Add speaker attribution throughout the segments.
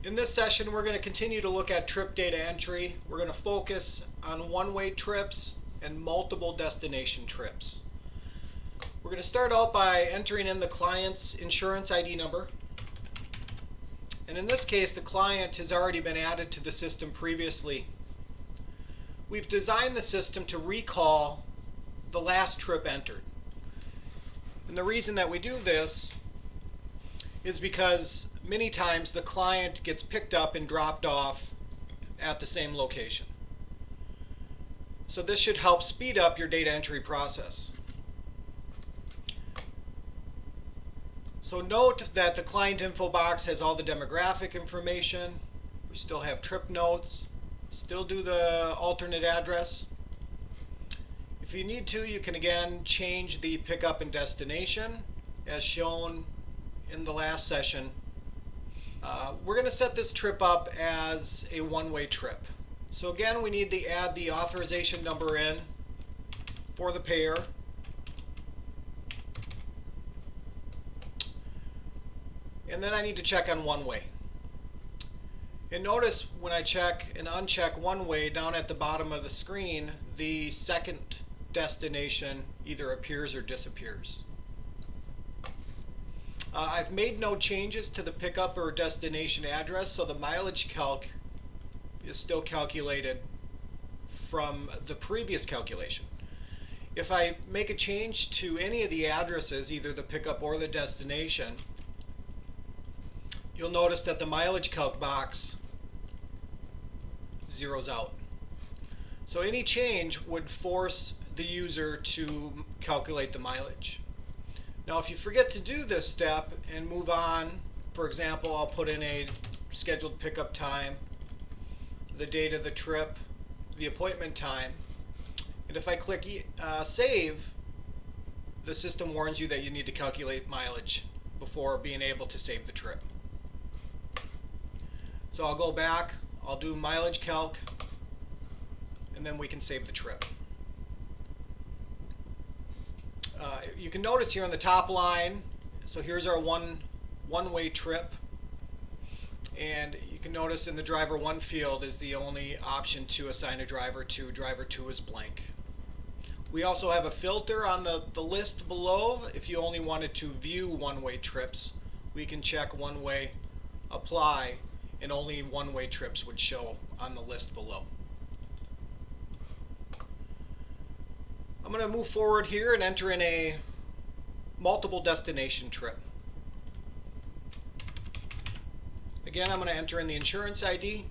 Speaker 1: In this session, we're going to continue to look at trip data entry. We're going to focus on one-way trips and multiple destination trips. We're going to start out by entering in the client's insurance ID number. And in this case, the client has already been added to the system previously. We've designed the system to recall the last trip entered. And the reason that we do this is because many times the client gets picked up and dropped off at the same location. So this should help speed up your data entry process. So note that the client info box has all the demographic information. We still have trip notes. Still do the alternate address. If you need to, you can again change the pickup and destination as shown in the last session. We're going to set this trip up as a one-way trip. So again, we need to add the authorization number in for the payer. And then I need to check on one-way. And notice when I check and uncheck one-way, down at the bottom of the screen, the second destination either appears or disappears. I've made no changes to the pickup or destination address, so the mileage calc is still calculated from the previous calculation. If I make a change to any of the addresses, either the pickup or the destination, you'll notice that the mileage calc box zeroes out. So any change would force the user to calculate the mileage. Now if you forget to do this step and move on, for example, I'll put in a scheduled pickup time, the date of the trip, the appointment time, and if I click save, the system warns you that you need to calculate mileage before being able to save the trip. So I'll go back, I'll do mileage calc, and then we can save the trip. You can notice here on the top line, so here's our one-way trip, and you can notice in the driver 1 field is the only option to assign a driver to. Driver 2 is blank. We also have a filter on the list below. If you only wanted to view one-way trips, we can check one-way, apply, and only one-way trips would show on the list below. I'm going to move forward here and enter in a multiple destination trip. Again, I'm going to enter in the insurance ID.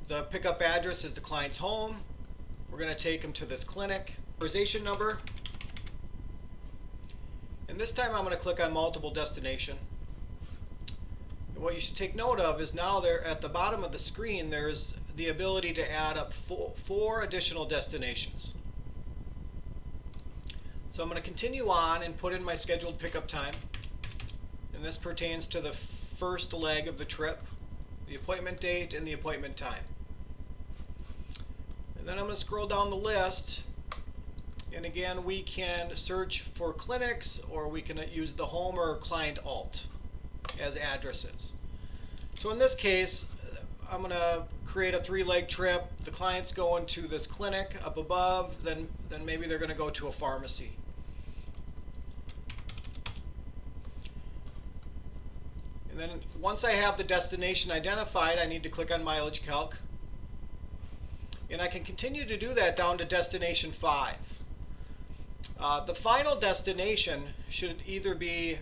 Speaker 1: The pickup address is the client's home. We're going to take him to this clinic. Authorization number. And this time I'm going to click on multiple destination. And what you should take note of is now there at the bottom of the screen there's the ability to add up four additional destinations. So I'm going to continue on and put in my scheduled pickup time. And this pertains to the first leg of the trip, the appointment date and the appointment time. And then I'm going to scroll down the list. And again, we can search for clinics, or we can use the home or client alt as addresses. So in this case, I'm going to create a 3-leg trip. The client's going to this clinic up above, then maybe they're going to go to a pharmacy. And then once I have the destination identified, I need to click on mileage calc. And I can continue to do that down to destination 5. The final destination should either be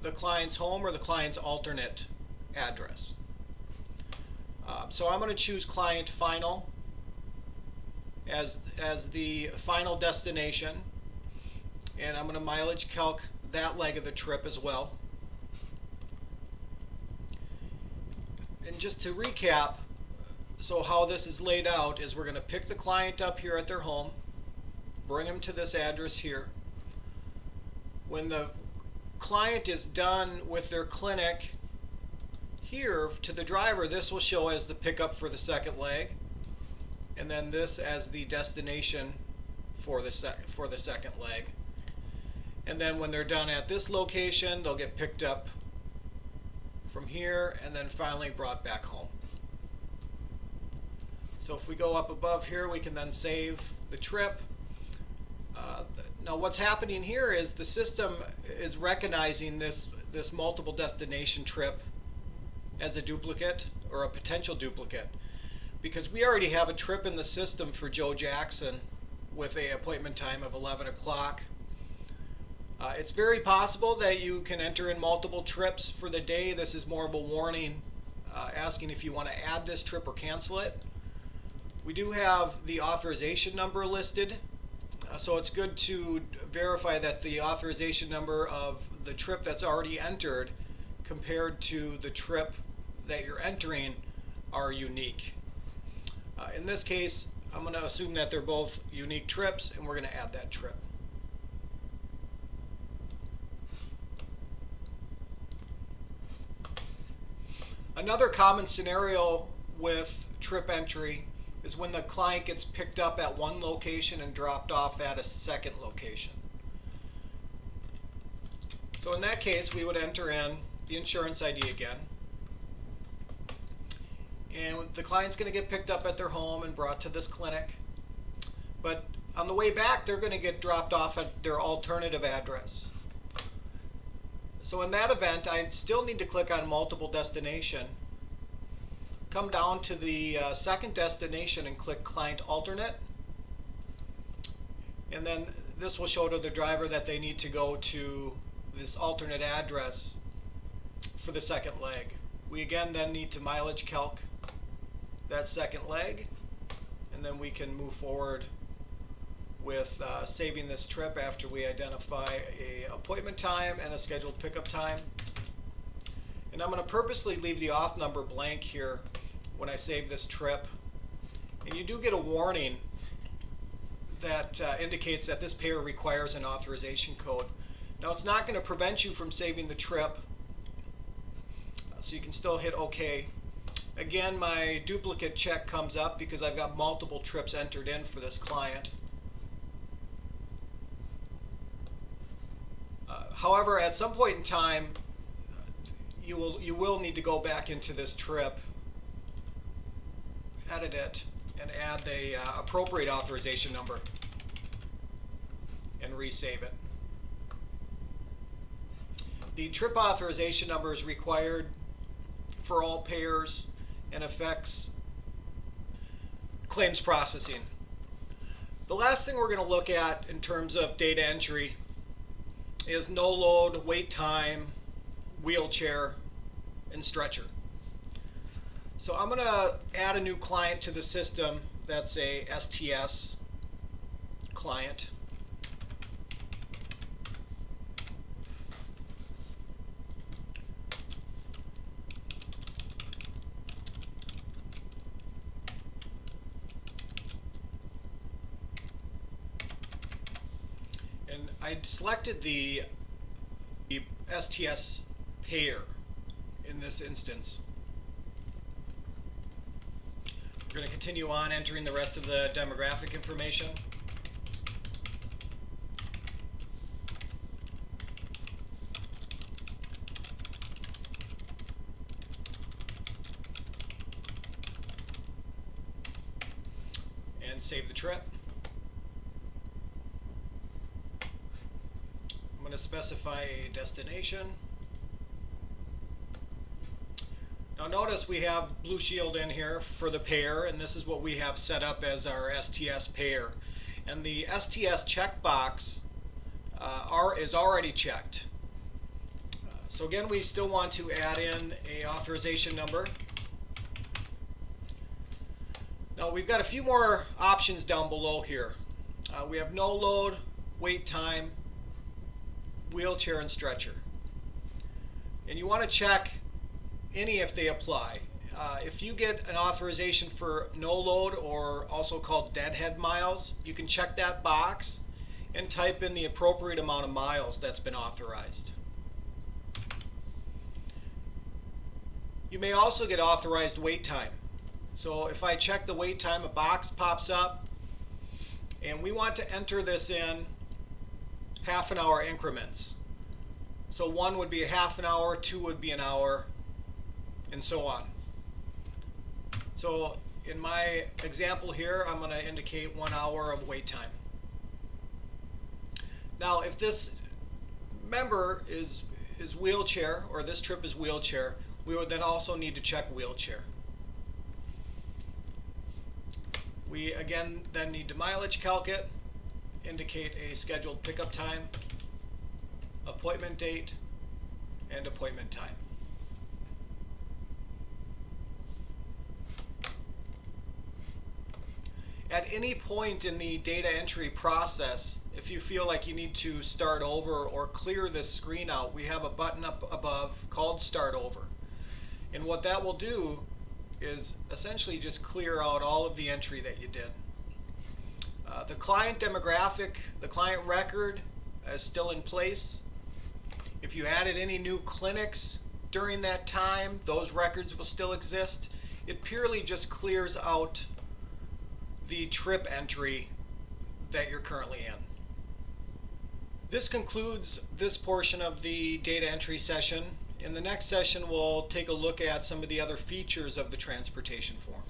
Speaker 1: the client's home or the client's alternate address. So I'm going to choose client final as the final destination, and I'm going to mileage calc that leg of the trip as well. And just to recap, so how this is laid out is we're going to pick the client up here at their home, bring them to this address here. When the client is done with their clinic here to the driver, this will show as the pickup for the second leg, and then this as the destination for the second leg. And then when they're done at this location, they'll get picked up from here, and then finally brought back home. So if we go up above here, we can then save the trip. Now what's happening here is the system is recognizing this multiple destination trip as a duplicate or a potential duplicate, because we already have a trip in the system for Joe Jackson with an appointment time of 11 o'clock. It's very possible that you can enter in multiple trips for the day. This is more of a warning asking if you want to add this trip or cancel it. We do have the authorization number listed, so it's good to verify that the authorization number of the trip that's already entered compared to the trip that you're entering are unique. In this case, I'm going to assume that they're both unique trips, and we're going to add that trip. Another common scenario with TripEntry is when the client gets picked up at one location and dropped off at a second location. So in that case, we would enter in the insurance ID again. And the client's going to get picked up at their home and brought to this clinic. But on the way back, they're going to get dropped off at their alternative address. So in that event, I still need to click on multiple destination, come down to the second destination and click client alternate. And then this will show to the driver that they need to go to this alternate address for the second leg. We again then need to mileage calc that second leg, and then we can move forward with saving this trip after we identify a appointment time and a scheduled pickup time. And I'm going to purposely leave the auth number blank here when I save this trip. And you do get a warning that indicates that this payer requires an authorization code. Now it's not going to prevent you from saving the trip, so you can still hit OK. Again, my duplicate check comes up because I've got multiple trips entered in for this client. However, at some point in time, you will need to go back into this trip, edit it, and add the appropriate authorization number and resave it. The trip authorization number is required for all payers and affects claims processing. The last thing we're going to look at in terms of data entry is no load, wait time, wheelchair, and stretcher. So I'm going to add a new client to the system that's a STS client. And I selected the STS payer in this instance. We're going to continue on entering the rest of the demographic information. And save the trip. I'm going to specify a destination. Now notice we have Blue Shield in here for the payer, and this is what we have set up as our STS payer. And the STS checkbox is already checked. So again, we still want to add in a authorization number. Now we've got a few more options down below here. We have no load, wait time, wheelchair, and stretcher. And you want to check any if they apply. If you get an authorization for no load, or also called deadhead miles, you can check that box and type in the appropriate amount of miles that's been authorized. You may also get authorized wait time. So if I check the wait time, a box pops up, and we want to enter this in half an hour increments. So 1 would be a half an hour, 2 would be an hour, and so on. So in my example here, I'm going to indicate 1 hour of wait time. Now, if this member is wheelchair, or this trip is wheelchair, we would then also need to check wheelchair. We again then need to mileage calc it, indicate a scheduled pickup time, appointment date, and appointment time. At any point in the data entry process, if you feel like you need to start over or clear this screen out, we have a button up above called Start Over. And what that will do is essentially just clear out all of the entry that you did. The client demographic, the client record is still in place. If you added any new clinics during that time, those records will still exist. It purely just clears out the trip entry that you're currently in. This concludes this portion of the data entry session. In the next session, we'll take a look at some of the other features of the transportation form.